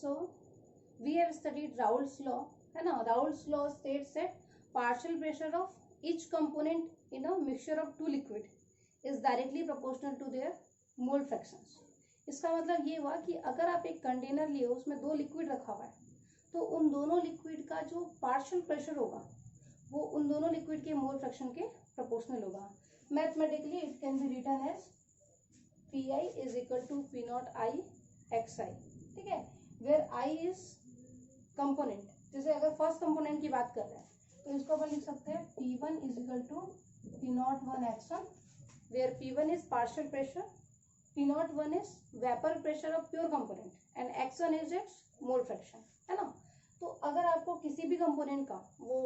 So we have studied Raoult's law, है ना. Raoult's law states that partial pressure of each component in a mixture of two liquid is directly proportional to their mole fractions. इसका मतलब ये हुआ कि अगर आप एक कंटेनर लिए हो, उसमें 2 लिक्विड रखा हुआ है, तो उन दोनों लिक्विड का जो पार्शियल प्रेशर होगा वो उन दोनों लिक्विड के मोल फ्रैक्शन के प्रोपोर्शनल होगा. Mathematically it can be written as Pi is equal to P naught I XI. ठीक है, वेयर I इज कंपोनेंट. जैसे अगर फर्स्ट कंपोनेंट की बात कर रहे हैं तो इसको अपन लिख सकते हैं P1 is equal to P naught 1 X1, where P1 is partial pressure, P naught 1 is vapour pressure of pure component and X1 is its mole fraction, है ना. तो अगर आपको किसी भी कंपोनेंट का, वो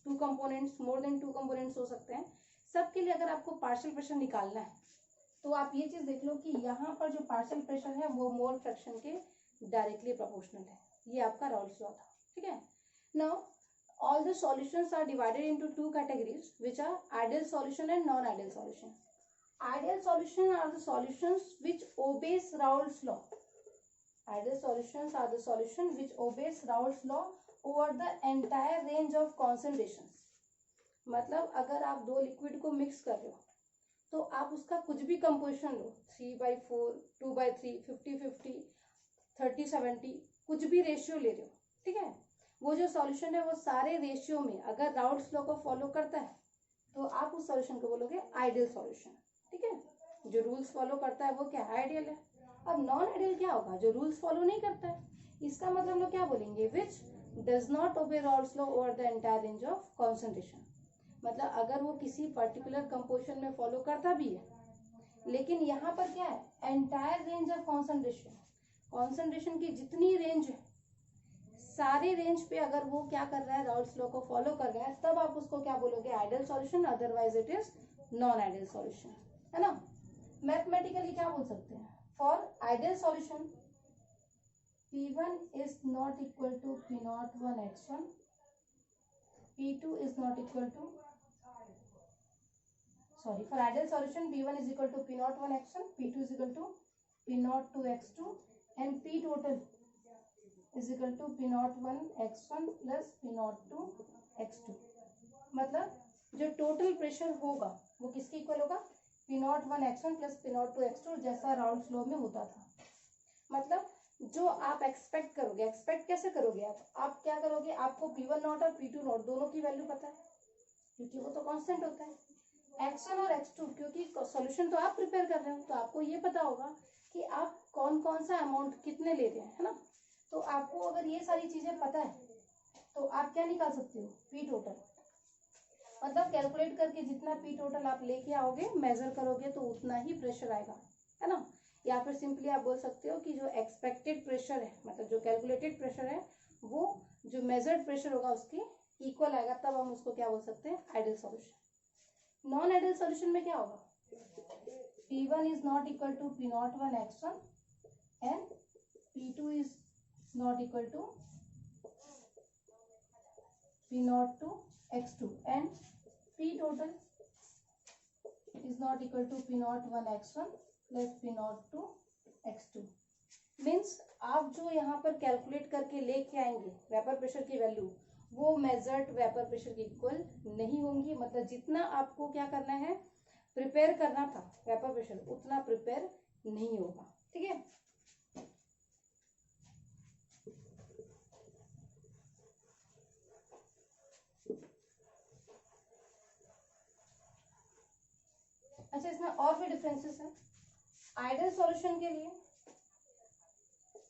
2 कंपोनेंट्स, मोर देन 2 कंपोनेंट्स हो सकते हैं, सबके लिए अगर आपको पार्शियल प्रेशर निकालना है तो आप ये चीज देख लो कि यहाँ पर जो पार्शियल प्रेशर है वो मोल फ्रैक्शन के डायरेक्टली प्रोपोर्शनल है. ये आपका राउल्स लॉ था. ठीक है. Now all the solutions are divided into 2 categories, which are ideal solution and non-ideal solution. Ideal solution are the solutions which obeys Raoult's law. Ideal solutions are the solution which obeys Raoult's law over the entire range of concentrations. मतलब अगर आप 2 liquid को mix कर रहे हो तो आप उसका कुछ भी कंपोजिशन लो, 3/4, 2/3, 50/50, 30/70, कुछ भी रेशियो ले रहे हो. ठीक है, वो जो सॉल्यूशन है वो सारे रेशियो में अगर राउल्ट्स लॉ को फॉलो करता है तो आप उस सॉल्यूशन को बोलोगे आइडियल सॉल्यूशन. ठीक है, जो रूल्स फॉलो करता है वो क्या आइडियल है. अब नॉन आइडियल क्या होगा, जो रूल्स फॉलो नहीं करता है. इसका मतलब हम लोग क्या बोलेंगे, which does not obey Raoult's law over the entire range of concentration. मतलब अगर वो किसी पर्टिकुलर कंपोजिशन में फॉलो करता भी है, लेकिन यहाँ पर क्या है, entire range of concentration, concentration की जितनी रेंज है सारे रेंज पे अगर वो क्या कर रहा है, राउल्ट्स लॉ को फॉलो कर रहा है, तब आप उसको क्या बोलोगे, ideal solution. Otherwise it is non ideal solution, है ना. मैथमेटिकली क्या बोल सकते हैं, for ideal solution P1 is not equal to P naught 1 X1, P2 is not equal to, sorry, for ideal solution P1 is equal to P naught 1 X1, P2 is equal to P naught 2 X2 and P total is equal to P naught 1 X1 plus P naught 2 X2. मतलब जो total pressure होगा वो किसके equal होगा, P naught 1 X1 plus P naught 2 X2, जैसा Raoult's law में होता था. मतलब जो आप एक्सपेक्ट करोगे, एक्सपेक्ट कैसे करोगे आप क्या करोगे, आपको P1 नॉट और P2 नॉट दोनों की वैल्यू पता है क्योंकि वो तो कांस्टेंट होता है. X1 और X2 क्योंकि सॉल्यूशन तो आप प्रिपेयर कर रहे हो तो आपको ये पता होगा कि आप कौन कौन सा अमाउंट कितने ले रहे हैं, है ना. तो आपको अगर ये सारी चीजें पता है तो आप क्या निकाल सकते हो, P टोटल. मतलब कैलकुलेट करके जितना P टोटल आप लेके आओगे, मेजर करोगे तो उतना ही प्रेशर आएगा, है ना. या फिर सिंपली आप बोल सकते हो कि जो एक्सपेक्टेड प्रेशर है, मतलब जो कैलकुलेटेड प्रेशर है, वो जो मेजर्ड प्रेशर होगा उसके इक्वल आएगा, तब हम उसको क्या बोल सकते हैं, ideal solution. Non ideal solution में क्या होगा, P1 is not equal to P naught 1 X1 and P2 is not equal to P naught 2 X2 and P total is not equal to P naught 1 X1 plus P naught 2 X2. Means आप जो यहाँ पर calculate करके लेके आएंगे vapour pressure की value, वो measured vapour pressure की इक्वल नहीं होंगी. मतलब जितना आपको क्या करना है, प्रिपेयर करना था वेपर प्रेशर, उतना प्रिपेयर नहीं होगा. ठीक है. अच्छा, इसमें और भी डिफरेंसेस हैं. आइडियल सॉल्यूशन के लिए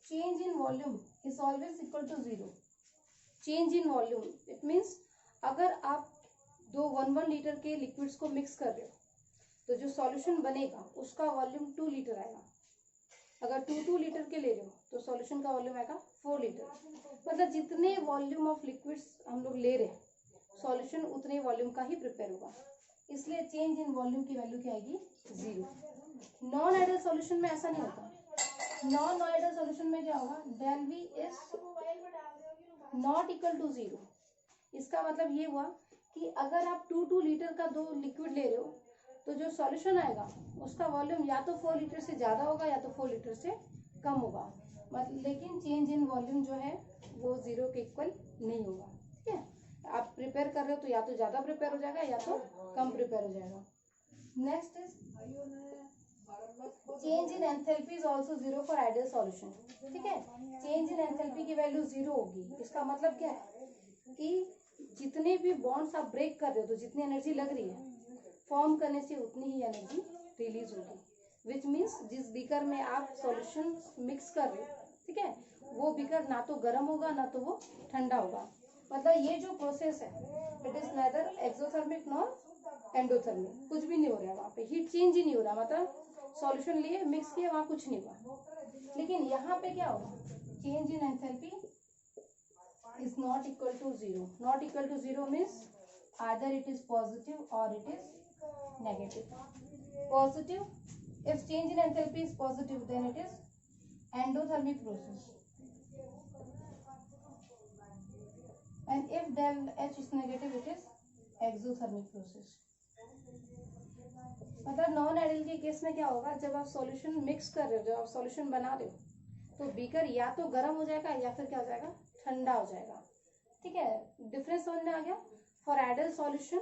change in volume is always equal to 0. Change in volume it means अगर आप 1 लीटर के लिक्विड्स को मिक्स कर रहे हो तो जो सॉल्यूशन बनेगा उसका वॉल्यूम 2 लीटर आएगा. अगर 2 लीटर के ले रहे हो तो सॉल्यूशन का वॉल्यूम आएगा 4 लीटर. मतलब जितने वॉल्यूम ऑफ लिक्विड्स हम लोग ले रहे हैं, सॉल्यूशन उतने वॉल्यूम का ही प्रिपेयर होगा. इसलिए चेंज इन वॉल्यूम की वैल्यू क्या आएगी, 0. नॉन आइडियल सॉल्यूशन में ऐसा नहीं होता. नॉन आइडियल सॉल्यूशन में क्या होगा, del V is not equal to 0. इसका मतलब ये हुआ कि अगर आप 2 लीटर का 2 लिक्विड ले रहे हो तो जो सॉल्यूशन आएगा उसका वॉल्यूम या तो 4 लीटर से ज्यादा होगा या तो 4 लीटर से कम होगा. मतलब लेकिन चेंज इन वॉल्यूम जो है वो 0 के इक्वल नहीं होगा। ठीक है, आप प्रिपेयर कर रहे हो तो या तो ज़्यादा प्रिपेयर हो जाएगा या तो कम प्रिपेयर हो जाएगा। Next is change in enthalpy is also 0 for ideal solution. ठीक है, चेंज इन एंथैल्पी की वैल्यू 0 होगी। इसका मतलब क्या है कि जितने भी बॉन्ड्स आप ब्रेक कर रहे हो तो जितनी एनर्जी लग रही है फॉर्म करने से उतनी ही एनर्जी रिलीज होगी, विच मीन्स जिस बीकर में आप सॉल्यूशन मिक्स कर रहे हो, ठीक है, वो बीकर ना तो गर्म होगा ना तो वो ठंडा होगा। मतलब ये जो प्रोसेस है it is nether exothermic nor endothermic, कुछ भी नहीं हो रहा है वहाँ पे, हीट चेंज ही नहीं हो रहा, मतलब सॉल्यूशन लिए मिक्स किए वहाँ कुछ नहीं हुआ। लेकिन यहाँ पे क्या होगा, change in enthalpy is not equal to 0. Not equal to 0 means either it is positive or it is negative. Positive, if change in enthalpy is positive then it is endothermic process, and if del H is negative it is exothermic process. मतलब non ideal के case में क्या होगा, जब आप solution mix कर रहे हो, जब आप सॉल्यूशन बना रहे हो तो बीकर या तो गर्म हो जाएगा या फिर क्या हो जाएगा, ठंडा हो जाएगा। ठीक है, डिफरेंस समझ में आ गया। For ideal solution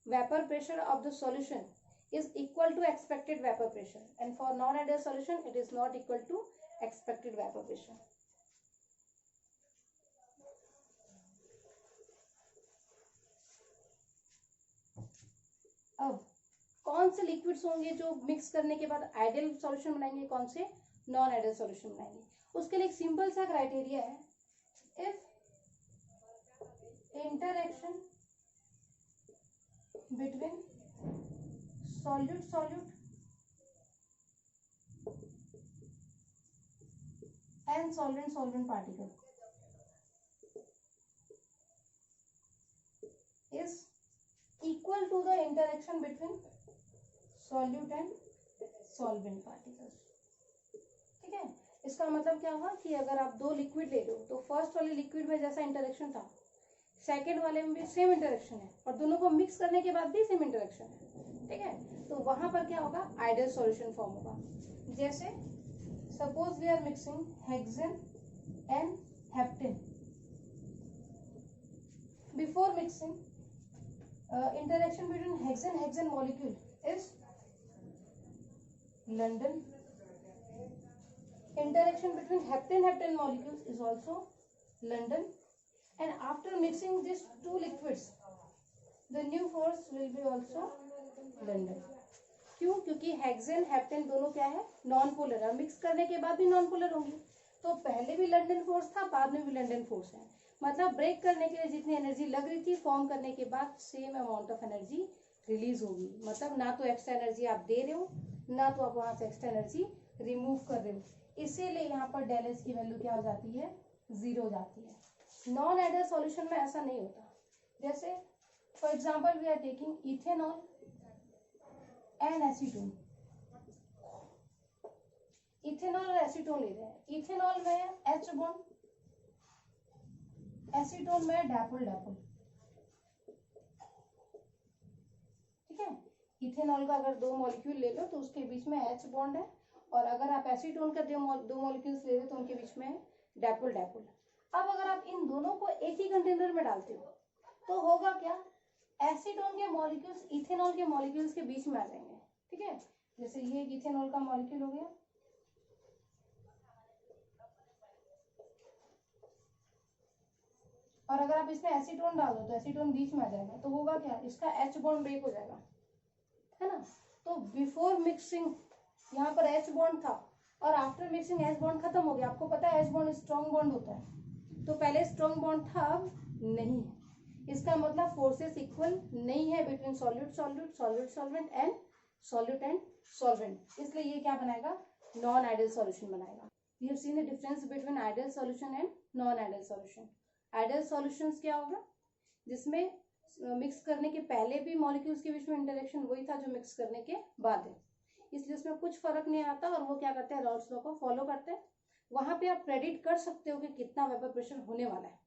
vapour pressure of the solution is equal to expected vapour pressure, and for non ideal solution it is not equal to expected vapour pressure. अब कौन से लिक्विड्स होंगे जो मिक्स करने के बाद आइडियल सॉल्यूशन बनाएंगे, कौन से नॉन आइडियल सॉल्यूशन बनाएंगे। उसके लिए एक सिंपल सा क्राइटेरिया है, if interaction between solute and solvent particle is equal to the interaction between solute and solvent particles। ठीक है, इसका मतलब क्या हुआ कि अगर आप दो लिक्विड ले लो तो फर्स्ट वाले लिक्विड में जैसा इंटरेक्शन था सेकेंड वाले में भी सेम इंटरेक्शन है, और दोनों को मिक्स करने के बाद भी सेम इंटरेक्शन है। ठीक है, तो वहां पर क्या होगा, आइडियल सॉल्यूशन फॉर्म होगा। जैसे suppose we are mixing hexane and heptane, before mixing interaction between hexane molecule is London, interaction between heptane molecules is also London, and after mixing these two liquids the new force will be also London। क्यों, क्योंकि hexane heptane दोनों क्या है, non polar है, mix करने के बाद भी नॉन पोलर होंगी, तो पहले भी लंडन फोर्स था बाद में भी लंडन फोर्स है। मतलब ब्रेक करने के लिए जितनी एनर्जी लग रही थी फॉर्म करने के बाद same amount of energy release होगी। मतलब ना तो एक्स्ट्रा एनर्जी आप दे रहे हो ना तो आप वहां से एक्स्ट्रा एनर्जी रिमूव कर रहे हो, इसीलिए यहाँ पर डेल एच की वैल्यू क्या हो जाती है, 0 हो जाती है। नॉन आइडियल सॉल्यूशन में ऐसा नहीं होता। जैसे for example we are taking ethanol and acetone, ethanol और एसीटोन ले रहे हैं, इथेनॉल में H बॉन्ड, एसीटोन में डायपोल। ठीक है, इथेनॉल का अगर दो मॉलिक्यूल ले लो तो उसके बीच में H बॉन्ड है, और अगर आप एसीटोन का दो मॉलिक्यूल्स ले लो तो उनके बीच में डायपोल। अब अगर आप इन दोनों को एक ही कंटेनर में डालते हो तो होगा क्या, एसीटोन के मॉलिक्यूल्स इथेनॉल के मॉलिक्यूल्स के बीच में आ जाएंगे। ठीक है, जैसे ये एक इथेनॉल का मॉलिक्यूल हो गया, और अगर आप इसमें एसीटोन डाल दो तो एसीटोन बीच में आ जाएगा, तो होगा क्या, इसका H बॉन्ड ब्रेक हो जाएगा, है ना। तो बिफोर मिक्सिंग यहाँ पर H बॉन्ड था और आफ्टर मिक्सिंग H बॉन्ड खत्म हो गया। आपको पता है H बॉन्ड स्ट्रॉन्ग बॉन्ड होता है, तो पहले स्ट्रॉन्ग बॉन्ड था अब नहीं है। इसका मतलब फोर्सेस इक्वल नहीं है between solute solvent and solvent, इसलिए ये क्या बनाएगा, नॉन आइडियल सॉल्यूशन बनाएगा। We have seen the difference between ideal solution and non ideal solution. Ideal solutions क्या होगा, जिसमें मिक्स करने के पहले भी मॉलिक्यूल्स के बीच में इंटरेक्शन वही था जो मिक्स करने के बाद है, इसलिए उसमें कुछ फर्क नहीं आता, और वो क्या करते हैं, राउल्स लॉ को फॉलो करते हैं। वहां पे आप प्रेडिक्ट कर सकते हो कि कितना वेपर प्रेशर होने वाला है।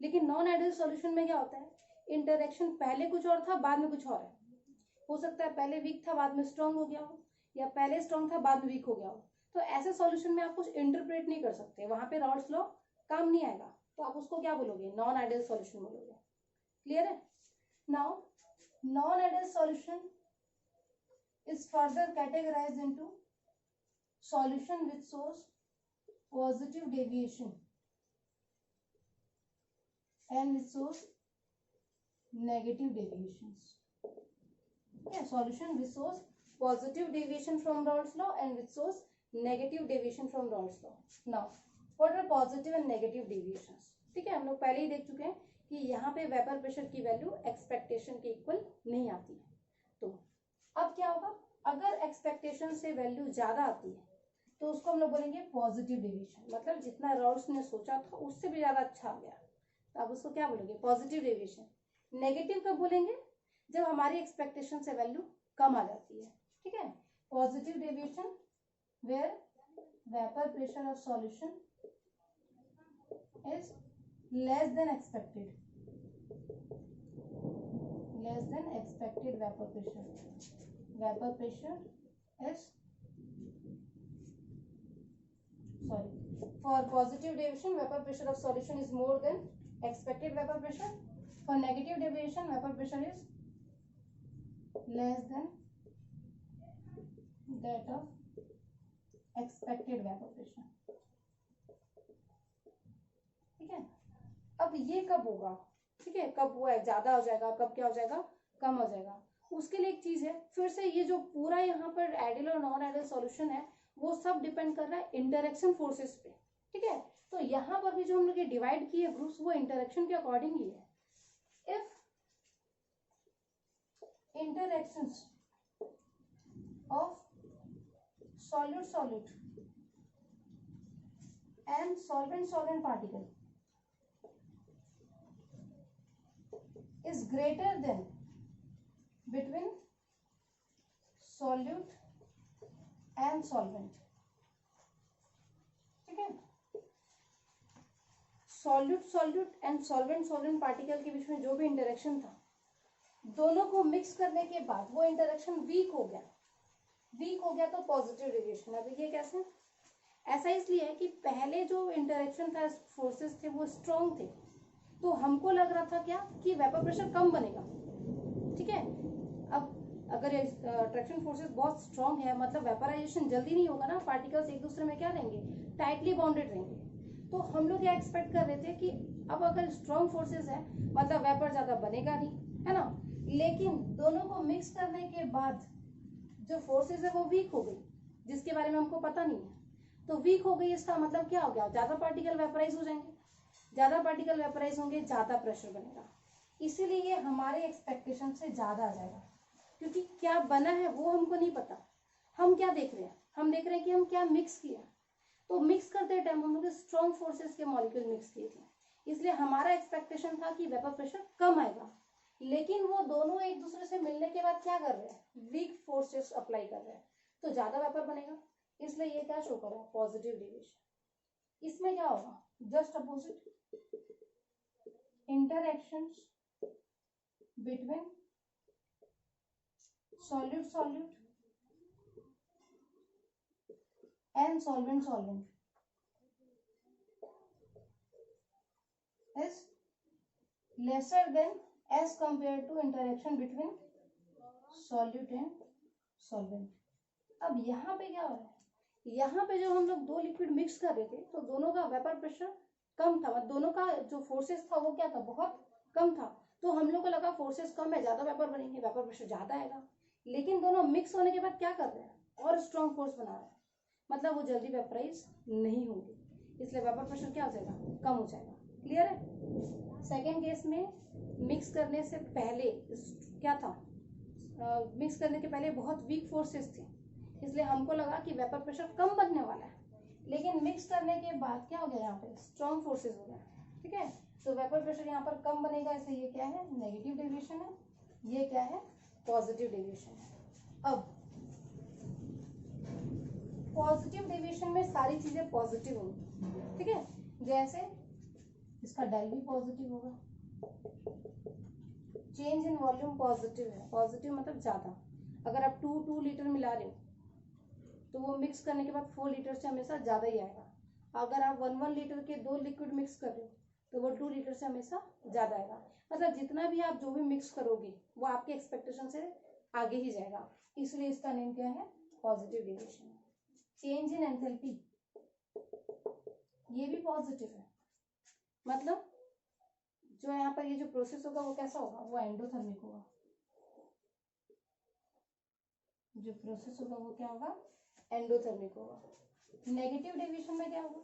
लेकिन नॉन आइडियल सॉल्यूशन में क्या होता है, इंटरेक्शन पहले कुछ और था बाद में कुछ और है। हो सकता है पहले वीक था बाद में स्ट्रॉन्ग हो गया हो, या पहले स्ट्रॉन्ग था बाद में वीक हो गया हो। तो ऐसे सॉल्यूशन में आप कुछ इंटरप्रेट नहीं कर सकते, वहां पे राउल्ट्स लॉ काम नहीं आएगा, तो आप उसको क्या बोलोगे, नॉन आइडियल सॉल्यूशन बोलोगे। क्लियर है? Now non ideal solution is further categorized into solution which shows positive deviation and which shows negative deviations. Yeah, solution which shows positive deviation from Raoult's law and which shows negative deviation from Raoult's law. Now, what are positive and negative deviations? ठीक है, हम लोग पहले ही देख चुके हैं कि यहाँ पे वेपर प्रेशर की वैल्यू एक्सपेक्टेशन के इक्वल नहीं आती है। तो अब क्या होगा, अगर एक्सपेक्टेशन से वैल्यू ज्यादा आती है तो उसको हम लोग बोलेंगे पॉजिटिव डेविएशन, मतलब जितना राउल्ट्स ने सोचा था उससे भी ज्यादा अच्छा आ गया, तो आप उसको क्या बोलोगे, पॉजिटिव डेविएशन। नेगेटिव कब बोलेंगे, जब हमारी एक्सपेक्टेशन से वैल्यू कम आ जाती है। ठीक है, positive deviation where vapour pressure of solution is less than expected vapour pressure is for positive deviation vapor pressure of solution is more than expected vapor pressure. For negative deviation vapor pressure is less than that of expected vapor pressure. ठीक है, अब ये कब होगा, ठीक है, कब वो ज्यादा हो जाएगा, कब क्या हो जाएगा, कम हो जाएगा, उसके लिए एक चीज है, फिर से ये जो पूरा यहाँ पर आइडियल और नॉन आइडियल सॉल्यूशन है वो सब डिपेंड कर रहा है इंटरेक्शन फोर्सेस पे। ठीक है, तो यहाँ पर भी जो हम लोग ये डिवाइड किए ग्रुप्स वो इंटरेक्शन के अकॉर्डिंग ही है। If interactions of solute and solvent particle is greater than between solute and solvent। ठीक है, solute एंड सॉल्वेंट पार्टिकल के बीच में जो भी इंटरेक्शन था, दोनों को मिक्स करने के बाद वो इंटरेक्शन वीक हो गया तो पॉजिटिव डेविएशन। अब ये कैसे, ऐसा इसलिए है कि पहले जो इंटरेक्शन था, फोर्सेस थे वो स्ट्रॉन्ग थे, तो हमको लग रहा था क्या कि वेपर प्रेशर कम बनेगा। ठीक है, अब अगर अट्रैक्शन फोर्सेस बहुत स्ट्रॉन्ग है, मतलब वेपराइजेशन जल्दी नहीं होगा ना, पार्टिकल्स एक दूसरे में क्या रहेंगे, टाइटली बाउंडेड रहेंगे, तो हम लोग क्या एक्सपेक्ट कर रहे थे कि अब अगर स्ट्रॉन्ग फोर्सेस है मतलब वेपर ज्यादा बनेगा नहीं, है ना, लेकिन दोनों को मिक्स करने के बाद जो फोर्सेस है वो वीक हो गई, जिसके बारे में हमको पता नहीं है, तो वीक हो गई, इसका मतलब क्या हो गया, ज्यादा पार्टिकल वेपराइज हो जाएंगे, ज्यादा पार्टिकल वेपराइज होंगे, ज्यादा प्रेशर बनेगा, इसीलिए ये हमारे एक्सपेक्टेशन से ज्यादा आ जाएगा, क्योंकि क्या बना है वो हमको नहीं पता। हम क्या देख रहे हैं, हम देख रहे हैं कि हम क्या मिक्स किया, तो मिक्स करते टाइम हम लोग स्ट्रॉन्ग फोर्सेस के मॉलिक्यूल मिक्स किए थे, इसलिए हमारा एक्सपेक्टेशन था कि वेपर प्रेशर कम आएगा, लेकिन वो दोनों एक दूसरे से मिलने के बाद क्या कर रहे हैं, वीक फोर्सेस अप्लाई कर रहे हैं, तो ज्यादा वेपर बनेगा, इसलिए ये क्या शो कर रहा है, पॉजिटिव डेविएशन। इसमें क्या होगा, just opposite, interactions between solute and solvent is lesser than as compared to interaction between solute and solvent। अब यहाँ पे क्या हो रहा है, यहाँ पे जो हम लोग दो लिक्विड मिक्स कर रहे थे तो दोनों का वेपर प्रेशर कम था, दोनों का जो फोर्सेस था वो क्या था, बहुत कम था, तो हम लोग को लगा फोर्सेस कम है, ज्यादा वेपर बनेंगे, वेपर प्रेशर ज्यादा आएगा, लेकिन दोनों मिक्स होने के बाद क्या कर रहे हैं, और स्ट्रॉन्ग फोर्स बना रहे हैं, मतलब वो जल्दी वेपराइज नहीं होंगे, इसलिए वेपर प्रेशर क्या हो जाएगा, कम हो जाएगा। क्लियर है? सेकेंड केस में मिक्स करने से पहले क्या था, मिक्स करने के पहले बहुत वीक फोर्सेस थे, इसलिए हमको लगा कि वेपर प्रेशर कम बनने वाला है, लेकिन मिक्स करने के बाद क्या हो गया, यहाँ पे स्ट्रॉन्ग फोर्सेस हो गए। ठीक है, तो वेपर प्रेशर यहाँ पर कम बनेगा, इसलिए ये क्या है, नेगेटिव डेविएशन है, ये क्या है, पॉजिटिव डेविएशन है। अब पॉजिटिव डेविएशन में सारी चीजें पॉजिटिव होंगी। ठीक है, जैसे इसका डेल भी पॉजिटिव होगा, चेंज इन वॉल्यूम पॉजिटिव है, पॉजिटिव मतलब ज्यादा, अगर आप 2 लीटर मिला रहे हो तो वो मिक्स करने के बाद 4 लीटर से हमेशा ज़्यादा ही आएगा। अगर आप 1 लीटर के 2 लिक्विड मिक्स कर रहे हो तो वो 2 लीटर से हमेशा ज़्यादा आएगा। मतलब जितना भी आप जो भी मिक्स करोगे वो आपके एक्सपेक्टेशन से आगे ही जाएगा, इसलिए इसका नेम क्या है, positive deviation. Change in enthalpy, ये भी पॉजिटिव है, मतलब जो यहाँ पर ये जो प्रोसेस होगा वो कैसा होगा, वो एंडोथर्मिक होगा। जो प्रोसेस होगा वो क्या होगा, एंडोथर्मिक होगा। नेगेटिव डेविएशन में क्या होगा,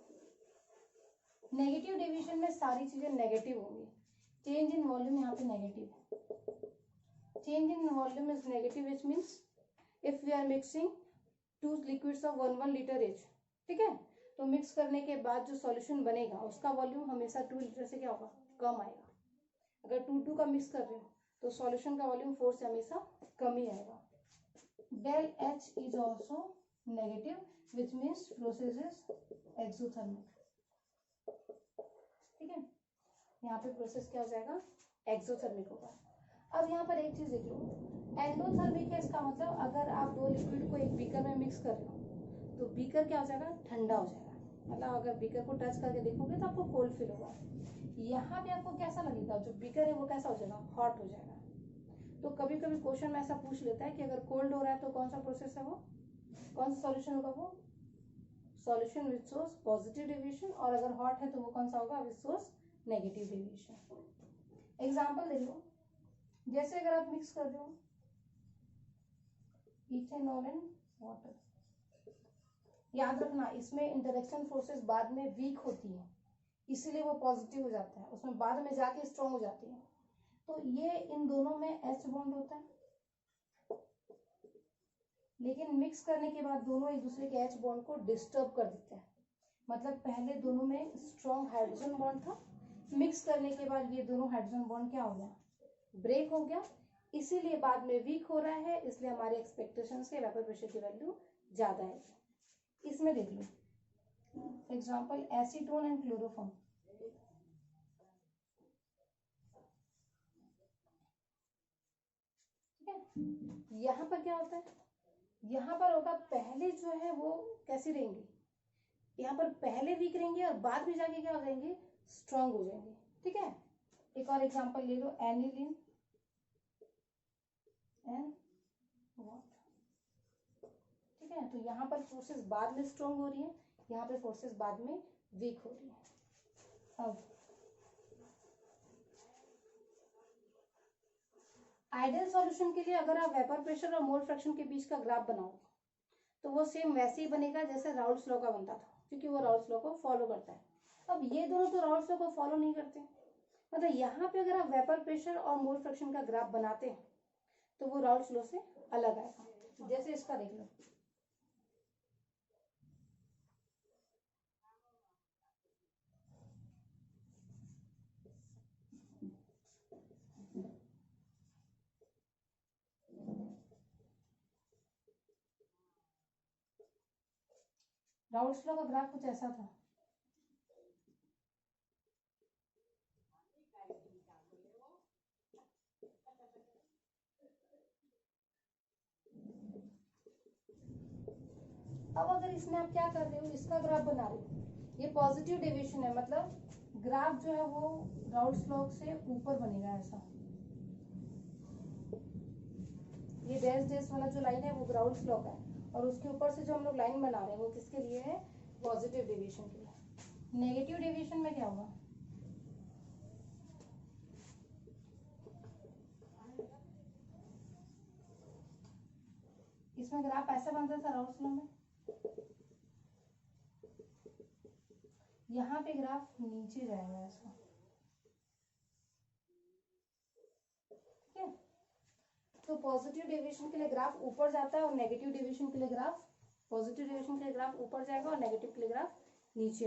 नेगेटिव डेविएशन में सारी चीजें नेगेटिव होंगी। चेंज इन वॉल्यूम यहाँ पे नेगेटिव है। Change in volume is negative, which means if we are mixing 2 liquids of 1 litre each, ठीक है, तो मिक्स करने के बाद जो सॉल्यूशन बनेगा उसका वॉल्यूम हमेशा 2 लीटर से क्या होगा, कम आएगा। अगर 2 का मिक्स कर रहे हो तो सॉल्यूशन का वॉल्यूम 4 से हमेशा कम ही आएगा। Del H is also negative, which means process is exothermic, ठीक है, यहाँ पे प्रोसेस क्या हो जाएगा, एक्सोथर्मिक होगा। अब यहाँ पर एक चीज देख लो, एंडोथर्मिक है, इसका मतलब अगर आप 2 लिक्विड को एक बीकर में मिक्स कर रहे हो तो बीकर क्या हो जाएगा, ठंडा हो जाएगा। मतलब अगर बीकर को टच करके देखोगे तो आपको कोल्ड फील होगा। यहाँ पे आपको कैसा लगेगा, जो बीकर है वो कैसा हो जाएगा, हॉट हो जाएगा। तो कभी कभी क्वेश्चन में ऐसा पूछ लेता है कि अगर कोल्ड हो रहा है तो कौन सा प्रोसेस है वो, कौन सा सॉल्यूशन होगा, वो solution which shows positive deviation, और अगर हॉट है तो वो कौन सा होगा, which shows negative deviation. Example दे लो, जैसे अगर आप मिक्स कर रहे हो इथेनॉल एंड वाटर, याद रखना इसमें इंटरेक्शन फोर्सेस बाद में वीक होती है, इसीलिए वो पॉजिटिव हो जाता है, उसमें बाद में जाके स्ट्रॉन्ग हो जाती है। तो ये इन दोनों में एच बॉन्ड होता है, लेकिन मिक्स करने के बाद दोनों एक दूसरे के एच बॉन्ड को डिस्टर्ब कर देते हैं। मतलब पहले दोनों में स्ट्रॉन्ग हाइड्रोजन बॉन्ड था, मिक्स करने के बाद ये दोनों हाइड्रोजन बॉन्ड क्या हो गया, ब्रेक हो गया, इसीलिए बाद में वीक हो रहा है, इसलिए हमारे एक्सपेक्टेशन से वेपर प्रेशर की वैल्यू ज्यादा है। इसमें देख लो एग्जांपल, एसीटोन एंड क्लोरोफॉर्म, ठीक है, यहाँ पर क्या होता है, यहाँ पर होगा पहले जो है वो कैसी रहेंगी, यहाँ पर पहले वीक रहेंगे और बाद में जाके क्या हो जाएंगे, स्ट्रॉन्ग हो जाएंगे, ठीक है। एक और एग्जांपल ले लो, एनिलीन एंड वाटर, ठीक है, तो यहाँ पर फोर्सेस बाद में स्ट्रॉन्ग हो रही है, यहाँ पे फोर्सेस बाद में वीक हो रही है। अब आइडियल सॉल्यूशन के लिए अगर आप वेपर प्रेशर और मोल फ्रैक्शन के बीच का ग्राफ बनाओ तो वो सेम वैसे ही बनेगा जैसे राउल्स लॉ का बनता था, क्योंकि वो राउल्स लॉ को फॉलो करता है। अब ये दोनों तो राउल्स लॉ को फॉलो नहीं करते, मतलब यहाँ पे अगर आप वेपर प्रेशर और मोल फ्रैक्शन का ग्राफ बनाते हैं तो वो राउल्स लॉ से अलग आएगा। जैसे इसका देख लो, राउल्स लॉ का ग्राफ कुछ ऐसा था। अब अगर इसमें आप क्या कर रहे हो, इसका ग्राफ बना रहे हो, ये पॉजिटिव डेविएशन है, मतलब ग्राफ जो है वो राउल्स लॉ से ऊपर बनेगा ऐसा। ये डैश डैश वाला जो लाइन है वो राउल्स लॉ का है, और उसके ऊपर से जो हम लोग लाइन बना रहे हैं वो किसके लिए है, पॉजिटिव डेविएशन के लिए। नेगेटिव डेविएशन में क्या होगा, इसमें ग्राफ ऐसा बनता था राउल्स लॉ में, यहाँ पे ग्राफ नीचे जाएगा ऐसा, ठीक है। तो पॉजिटिव डेविएशन के लिए ग्राफ ऊपर जाता है और नेगेटिव डेविएशन के लिए ग्राफ, पॉजिटिव डेविएशन के लिए ग्राफ ऊपर जाएगा और नेगेटिव के लिए ग्राफ नीचे